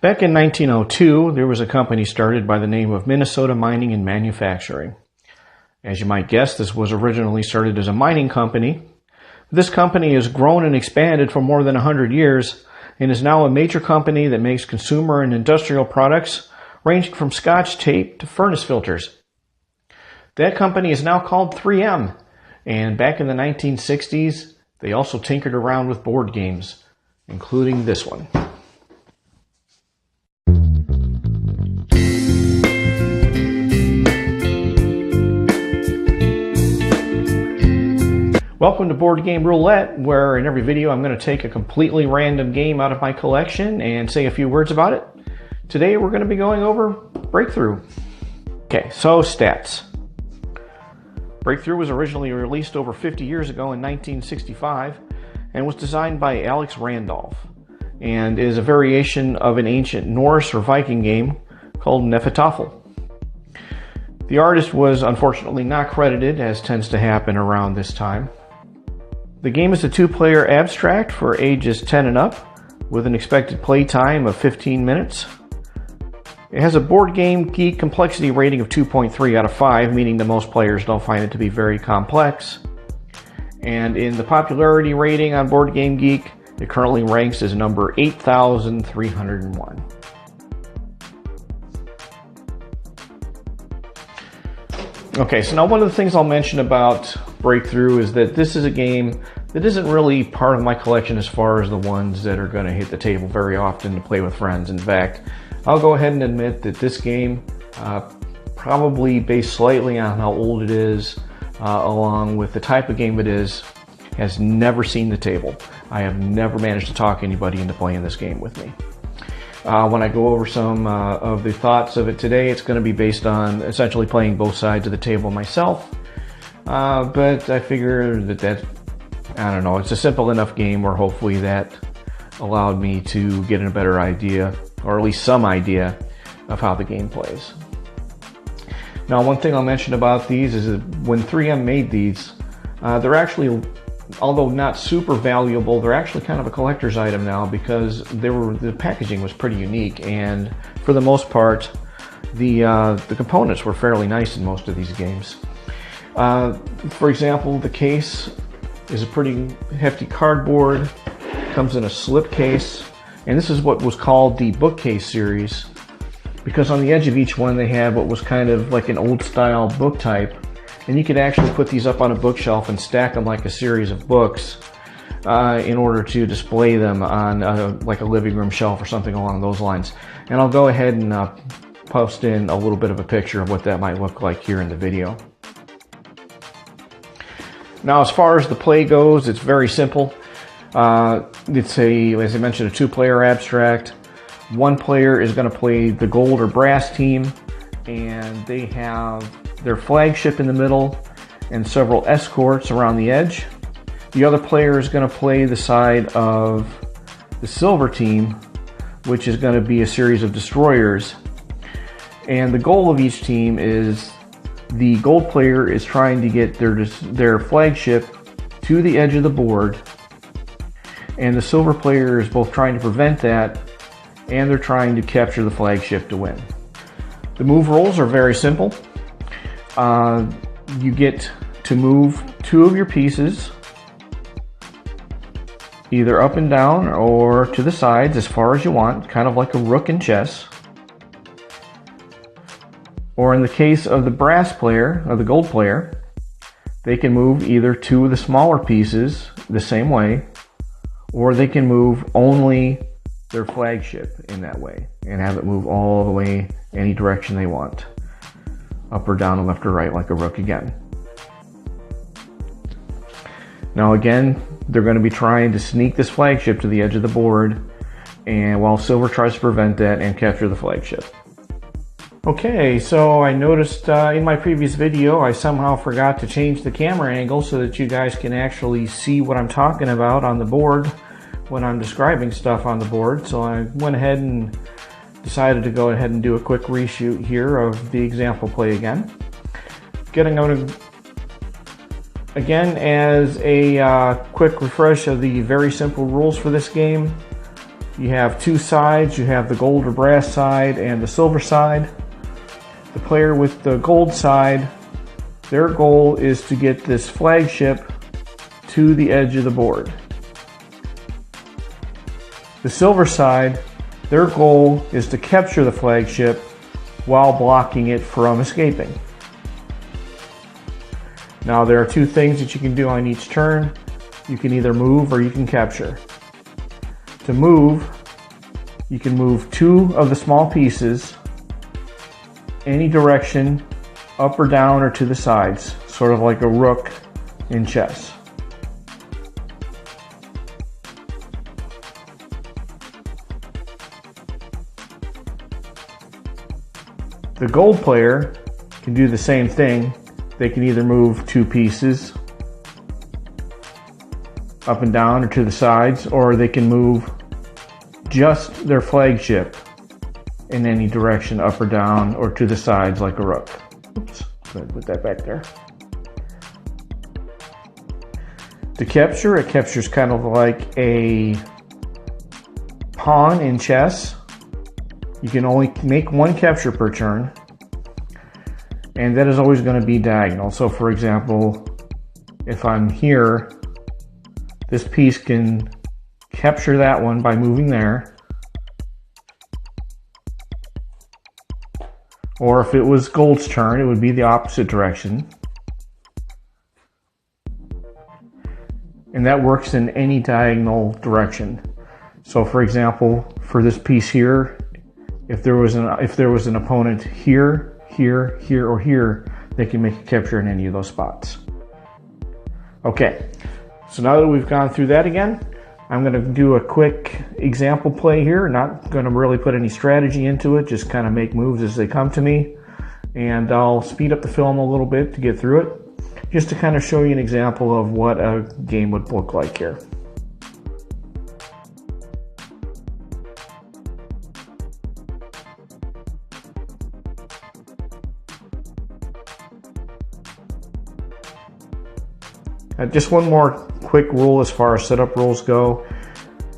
Back in 1902, there was a company started by the name of Minnesota Mining and Manufacturing. As you might guess, this was originally started as a mining company. This company has grown and expanded for more than 100 years and is now a major company that makes consumer and industrial products ranging from Scotch tape to furnace filters. That company is now called 3M, and back in the 1960s, they also tinkered around with board games, including this one. Welcome to Board Game Roulette, where in every video I'm going to take a completely random game out of my collection and say a few words about it. Today we're going to be going over Breakthru. Okay, so stats. Breakthru was originally released over 50 years ago in 1965 and was designed by Alex Randolph and is a variation of an ancient Norse or Viking game called Nefertafl. The artist was unfortunately not credited, as tends to happen around this time. The game is a two-player abstract for ages 10 and up with an expected play time of 15 minutes. It has a Board Game Geek complexity rating of 2.3 out of 5, meaning that most players don't find it to be very complex. And in the popularity rating on Board Game Geek, it currently ranks as number 8,301. Okay, so now one of the things I'll mention about Breakthru is that this is a game that isn't really part of my collection as far as the ones that are going to hit the table very often to play with friends. In fact, I'll go ahead and admit that this game, probably based slightly on how old it is, along with the type of game it is, has never seen the table. I have never managed to talk anybody into playing this game with me. When I go over some of the thoughts of it today, it's going to be based on essentially playing both sides of the table myself. But I figure that I don't know, it's a simple enough game where hopefully that allowed me to get a better idea, or at least some idea, of how the game plays. Now, one thing I'll mention about these is that when 3M made these, they're actually, although not super valuable, they're actually kind of a collector's item now because the packaging was pretty unique, and for the most part, the components were fairly nice in most of these games. For example, the case is a pretty hefty cardboard, comes in a slip case, and this is what was called the bookcase series because on the edge of each one they had what was kind of like an old style book type. And you could actually put these up on a bookshelf and stack them like a series of books in order to display them on like a living room shelf or something along those lines. And I'll go ahead and post in a little bit of a picture of what that might look like here in the video. Now, as far as the play goes, it's very simple. It's as I mentioned, a two-player abstract. One player is going to play the gold or brass team, and they have their flagship in the middle and several escorts around the edge. The other player is going to play the side of the silver team, which is going to be a series of destroyers. And the goal of each team is the gold player is trying to get their flagship to the edge of the board, and the silver player is both trying to prevent that and they're trying to capture the flagship to win. The move rolls are very simple. You get to move two of your pieces either up and down or to the sides as far as you want, kind of like a rook in chess. Or in the case of the brass player, or the gold player, they can move either two of the smaller pieces the same way, or they can move only their flagship in that way and have it move all the way any direction they want. Up or down, left or right, like a rook again. Now again, they're going to be trying to sneak this flagship to the edge of the board, and while silver tries to prevent that and capture the flagship. Okay, so I noticed in my previous video I somehow forgot to change the camera angle so that you guys can actually see what I'm talking about on the board when I'm describing stuff on the board. So I went ahead and decided to go ahead and do a quick reshoot here of the example play again. Getting out again as a quick refresh of the very simple rules for this game. You have two sides. You have the gold or brass side and the silver side. The player with the gold side, their goal is to get this flagship to the edge of the board. The silver side, their goal is to capture the flagship while blocking it from escaping. Now there are two things that you can do on each turn. You can either move or you can capture. To move, you can move two of the small pieces any direction, up or down or to the sides, sort of like a rook in chess. The gold player can do the same thing. They can either move two pieces up and down or to the sides, or they can move just their flagship in any direction, up or down or to the sides like a rook. Oops, I'm gonna put that back there. To capture, it captures kind of like a pawn in chess. You can only make one capture per turn, and that is always going to be diagonal. So for example, if I'm here, this piece can capture that one by moving there. Or if it was gold's turn, it would be the opposite direction. And that works in any diagonal direction. So for example, for this piece here, if there was an opponent here, here, here, or here, they can make a capture in any of those spots. Okay, so now that we've gone through that again, I'm going to do a quick example play here. Not going to really put any strategy into it, just kind of make moves as they come to me. And I'll speed up the film a little bit to get through it, just to kind of show you an example of what a game would look like here. Just one more quick rule as far as setup rules go.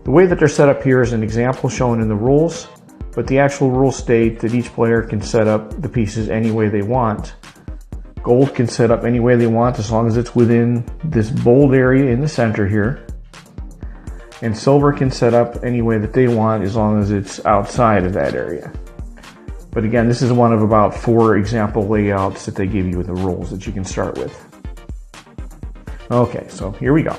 The way that they're set up here is an example shown in the rules, but the actual rules state that each player can set up the pieces any way they want. Gold can set up any way they want as long as it's within this bold area in the center here. And silver can set up any way that they want as long as it's outside of that area. But again, this is one of about 4 example layouts that they give you in the rules that you can start with. Okay, so here we go.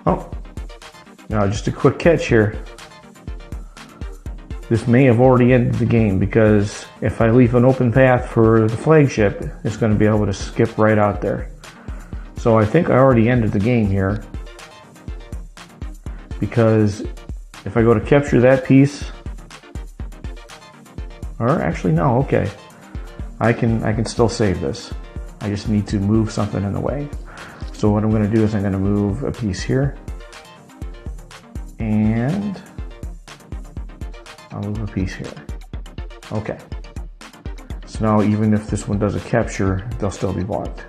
Oh, now just a quick catch here. This may have already ended the game because if I leave an open path for the flagship, it's going to be able to skip right out there. So I think I already ended the game here, because if I go to capture that piece, or actually no, okay, I can still save this. I just need to move something in the way. So what I'm going to do is I'm going to move a piece here, and I'll move a piece here. Okay. So now even if this one does a capture, they'll still be blocked.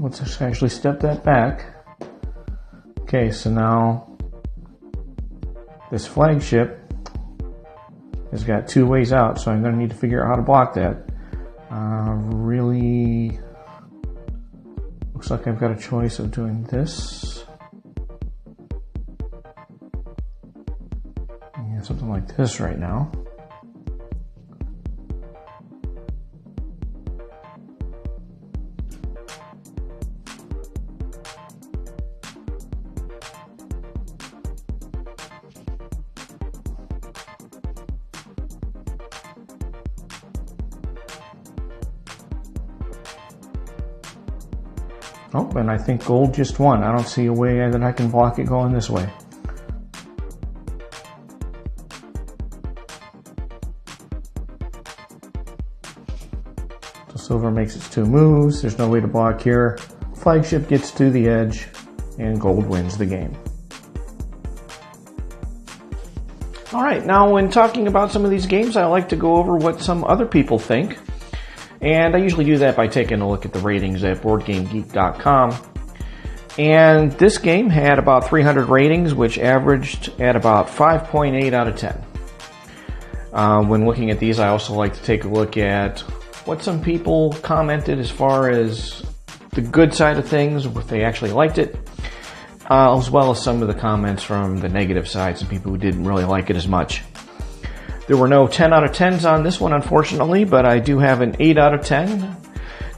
let's actually step that back. Okay, so now this flagship has got 2 ways out, so I'm going to need to figure out how to block that. Really looks like I've got a choice of doing this. Yeah, something like this right now. Oh, and I think gold just won. I don't see a way that I can block it going this way. So silver makes its 2 moves. There's no way to block here. Flagship gets to the edge, and gold wins the game. All right, now when talking about some of these games, I like to go over what some other people think. And I usually do that by taking a look at the ratings at BoardGameGeek.com. And this game had about 300 ratings, which averaged at about 5.8 out of 10. When looking at these, I also like to take a look at what some people commented as far as the good side of things, if they actually liked it, as well as some of the comments from the negative side, some people who didn't really like it as much. There were no 10 out of 10s on this one, unfortunately, but I do have an 8 out of 10.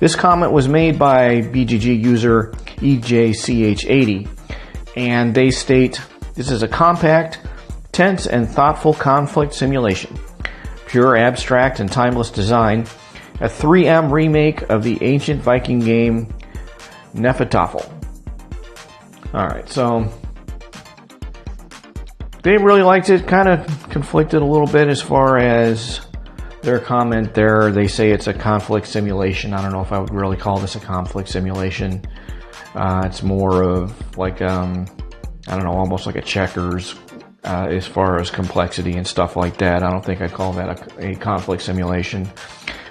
This comment was made by BGG user EJCH80, and they state, "This is a compact, tense, and thoughtful conflict simulation. Pure, abstract, and timeless design. A 3M remake of the ancient Viking game Nefertafel." Alright, so they really liked it, kind of conflicted a little bit as far as their comment there. They say it's a conflict simulation. I don't know if I would really call this a conflict simulation. It's more of like, I don't know, almost like a checkers as far as complexity and stuff like that. I don't think I'd call that a conflict simulation.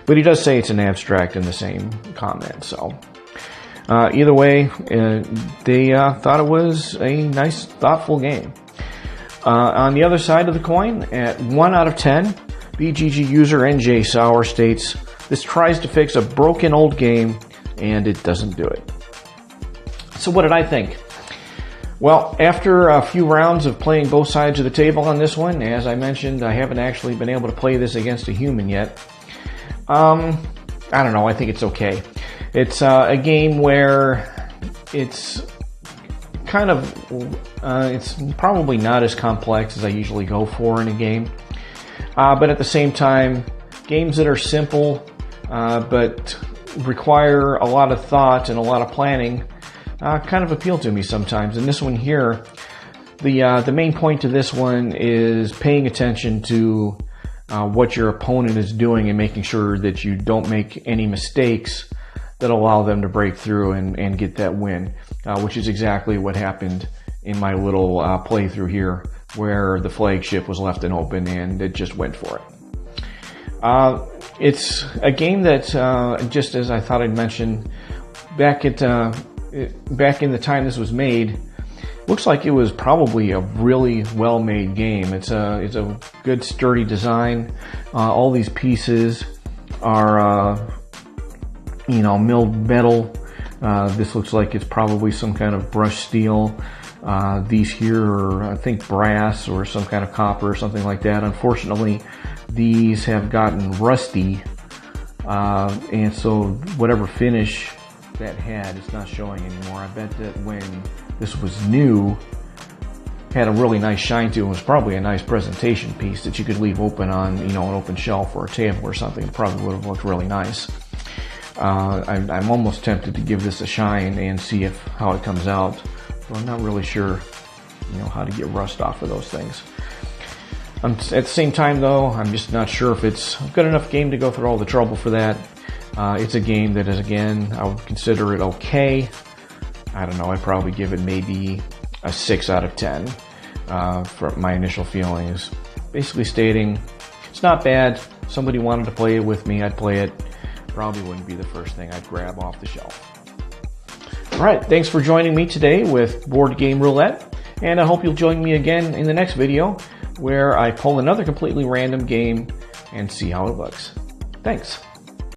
But he does say it's an abstract in the same comment. So either way, they thought it was a nice, thoughtful game. On the other side of the coin, at 1 out of 10, BGG user NJ Sauer states, "This tries to fix a broken old game, and it doesn't do it." So what did I think? Well, after a few rounds of playing both sides of the table on this one, as I mentioned, I haven't actually been able to play this against a human yet. I don't know, I think it's okay. It's a game where it's kind of, it's probably not as complex as I usually go for in a game. But at the same time, games that are simple but require a lot of thought and a lot of planning kind of appeal to me sometimes. And this one here, the main point to this one is paying attention to what your opponent is doing and making sure that you don't make any mistakes that allow them to break through and get that win, which is exactly what happened in my little playthrough here, where the flagship was left open and it just went for it. It's a game that, just as I thought I'd mention, back in the time this was made, looks like it was probably a really well-made game. It's a good, sturdy design. All these pieces are milled metal. This looks like it's probably some kind of brushed steel. These here are, I think, brass or some kind of copper or something like that. Unfortunately, these have gotten rusty, and so whatever finish that had, it's not showing anymore. I bet that when this was new, had a really nice shine to it. It was probably a nice presentation piece that you could leave open on, an open shelf or a table or something. It probably would have looked really nice. I'm almost tempted to give this a shine and see how it comes out. But I'm not really sure, how to get rust off of those things. At the same time, though, I'm just not sure if it's a good enough game to go through all the trouble for that. It's a game that is, again, I would consider it okay. I don't know, I'd probably give it maybe a 6 out of 10 for my initial feelings. Basically stating, it's not bad. If somebody wanted to play it with me, I'd play it. Probably wouldn't be the first thing I'd grab off the shelf. All right, thanks for joining me today with Board Game Roulette, and I hope you'll join me again in the next video where I pull another completely random game and see how it looks. Thanks.